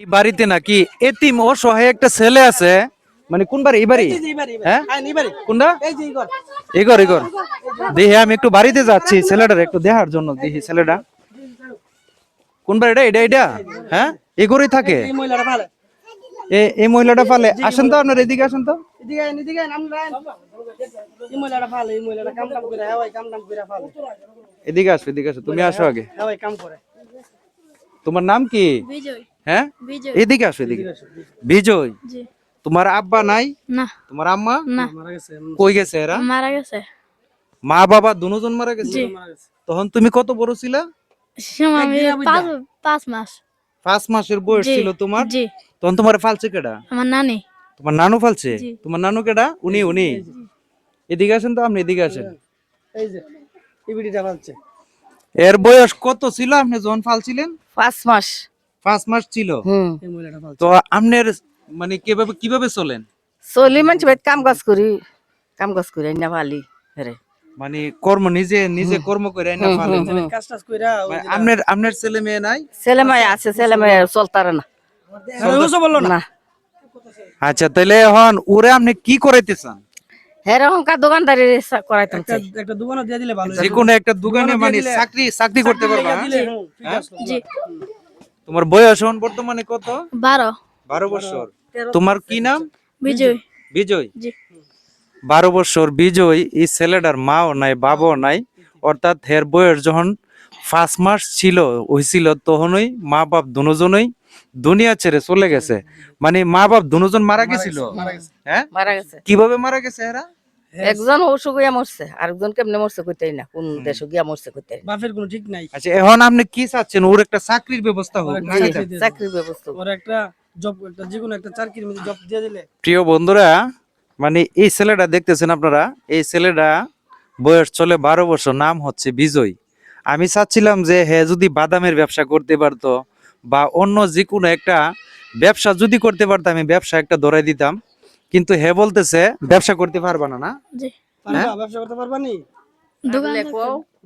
এই বাড়িতে নাকি এতিম অসহায় একটা ছেলে আছে। মানে কোন বাড়ি? এই বাড়ি? হ্যাঁ কোনটা? ইগর ইগর দেখি, আমি একটু বাড়িতে যাচ্ছি ছেলেটার একটু দেখার জন্য। দেখি ছেলেটা কোন বাড়ি? এটা এটা হ্যাঁ, এগোরেই থাকে। এই মহিলাটা পালে। আসেন তো, আপনার এদিকে আসেন তো। এদিকে আসো, এদিকে আসো, তুমি আসো আগে। তোমার নাম কি? হ্যাঁ, এদিকে আসো, এদিকে। বিজয়। তোমার আব্বা নাই? না। তোমার আম্মা? না। কই গেছে এরা? মারা গেছে। মা বাবা দুজন মারা গেছে? তখন তুমি কত বড় ছিলা? আমি 5 মাস। 5 মাসের বয়স ছিল তোমার? জি। তখন তোমার ফালছে কেডা? আমার নানি। তোমার নানু ফালছে? জি। তোমার নানু কেডা? উনি এদিকে আসেন তো, আপনি এদিকে আসেন। এই যে এই বিড়িটা ফালছে। এর বয়স কত ছিল আপনি যখন ফালছিলেন? 5 মাস। 5 মাস ছিল। এই মহিলাটা ফালছে। তো আপনার মানে কিভাবে চলেন? চলি মানুষ বাইত কাম কাজ করি না ফালি রে। মানে কর্ম নিজে নিজে কর্ম করে না ফালেন? কাজ টাজ কইরা আপনার ছেলে মেয়ে নাই? ছেলে মেয়ে আছে, ছেলে মেয়ে চলতারে না। বললো না। আচ্ছা, তাহলে এখন ওরে আপনি কি করাইতে চান? এরকম দোকানদারি করাইতাম চাই। একটা দোকানে দিয়ে দিলে ভালো। যে কোনো একটা দোকানে মানে চাকরি করতে পারবা? হ্যাঁ? জি। তোমার বয়স এখন বর্তমানে কত? 12 বছর। তোমার কি নাম? বিজয়। বিজয়। জি। 12 বছর বিজয়। এই ছেলেটার মাও নাই বাবাও নাই, অর্থাৎ এর বয়স যখন 5 মাস হয়েছিল তখনই মা বাপ দুজনই দুনিয়া ছেড়ে চলে গেছে। মানে মা বাপ দুজন মারা গেছিল। হ্যাঁ, মারা গেছে। কিভাবে মারা গেছে এরা? একজন অসুখ হইয়া মরছে, আরেকজন কেমনে মরছে কইতেই না, কোন দেশে গিয়া মরছে কইতেই না। বাপের কোনো ঠিক নাই। আচ্ছা, এখন আপনি কি চাচ্ছেন? ওর একটা চাকরির ব্যবস্থা হোক। চাকরির ব্যবস্থা। ওর একটা জব, একটা যে কোনো একটা চাকরির মধ্যে জব দিয়ে দিলে। প্রিয় বন্ধুরা, মানে এই ছেলেটা দেখতেছেন আপনারা, এই ছেলেটা বয়স চলে 12 বছর, নাম হচ্ছে বিজয়। আমি চাচ্ছিলাম যে যদি বাদামের ব্যবসা করতে পারতো বা অন্য যে কোনো একটা ব্যবসা যদি করতে পারতো, আমি ব্যবসা একটা ধরাই দিতাম। কিন্তু বলতেছে ব্যবসা করতে পারবা না। না, জি। ব্যবসা করতে পারবা নি?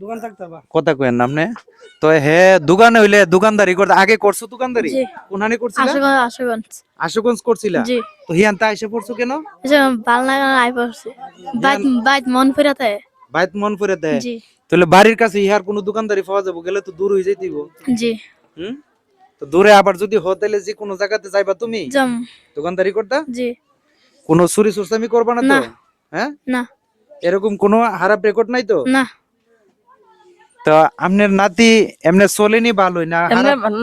দোকান থাকতে হবে। কথা কয়েন নামনে তো। দোকানে হইলে দোকানদারি করতে আগে করছো? দোকানদারি কোনখানে করছিলা? আশুগঞ্জ করছিলা? জি। তো হিয়ানতা এসে পড়ছো কেন? বাইত মন ফিরাতে। বাইত মন করে দেয়? জি। তাহলে বাড়ির কাছে ইহার কোনো দোকানদারি পাওয়া যাবো? গেলে তো দূর হয়ে যাইতেইব। জি। তো দূরে আবার যদি হোটেলে যে কোনো জায়গাতে যাইবা তুমি দোকানদারি করতা? জি। কোনো চুরি চুরচামি করবা না তো? হ্যাঁ, না। এরকম কোনো খারাপ রেকর্ড নাই তো? না। তো আপনার নাতি এমনি চলেনি ভালোই না?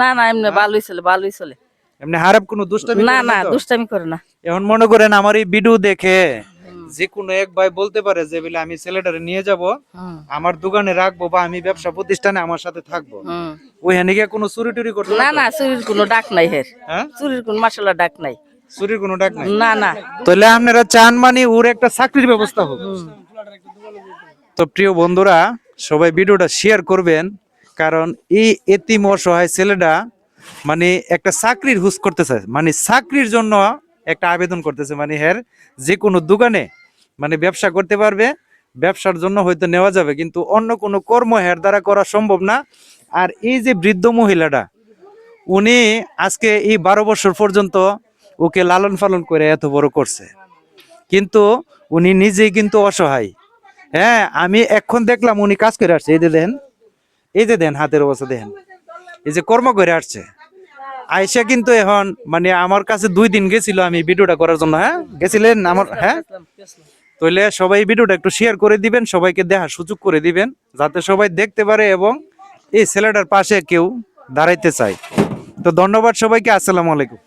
না না, এমনি ভালোই চলে। এমনি খারাপ কোনো দুষ্টামি না করে না, তো? দুষ্টামি করে না। এখন মনে করেন আমার এই ভিডিও দেখে যে কোনো এক ভাই বলতে পারে যে বলে আমি ছেলেটারে নিয়ে যাব, আমার দোকানে রাখবো বা আমি ব্যবসা প্রতিষ্ঠানে আমার সাথে থাকবো, ওইখানে গিয়ে কোনো চুরি টুরি করতে? না না, চুরির কোনো ডাক নাই হের। হ্যাঁ, চুরির কোনো মাসালা ডাক নাই। চুরির কোনো ডাক নাই? না না। তাহলে আপনারা চান মানে ওর একটা চাকরির ব্যবস্থা হোক। তো প্রিয় বন্ধুরা, সবাই ভিডিওটা শেয়ার করবেন, কারণ এই এতিম অসহায় ছেলেটা মানে একটা চাকরির হুস করতেছে, মানে চাকরির জন্য একটা আবেদন করতেছে। মানে যে কোনো দোকানে মানে ব্যবসা করতে পারবে, ব্যবসার জন্য হয়তো নেওয়া যাবে, কিন্তু অন্য কোনো কর্ম দ্বারা করা সম্ভব না। আর এই যে বৃদ্ধ মহিলাটা, উনি আজকে এই 12 বছর পর্যন্ত ওকে লালন পালন করে এত বড় করছে, কিন্তু উনি নিজেই কিন্তু অসহায়। হ্যাঁ, আমি এখন দেখলাম উনি কাজ করে আসছে। এই যে দেন হাতের অবস্থা দেখেন, এই যে কর্ম করে আসছে। আয়সা কিন্তু এখন মানে আমার কাছে 2 দিন গেছিল আমি ভিডিওটা করার জন্য। হ্যাঁ, গেছিলেন আমার? হ্যাঁ, তাহলে সবাই ভিডিওটা একটু শেয়ার করে দিবেন, সবাইকে দেখার সুযোগ করে দিবেন, যাতে সবাই দেখতে পারে এবং এই ছেলেটার পাশে কেউ দাঁড়াইতে চায়। তো ধন্যবাদ সবাইকে। আসসালামু আলাইকুম।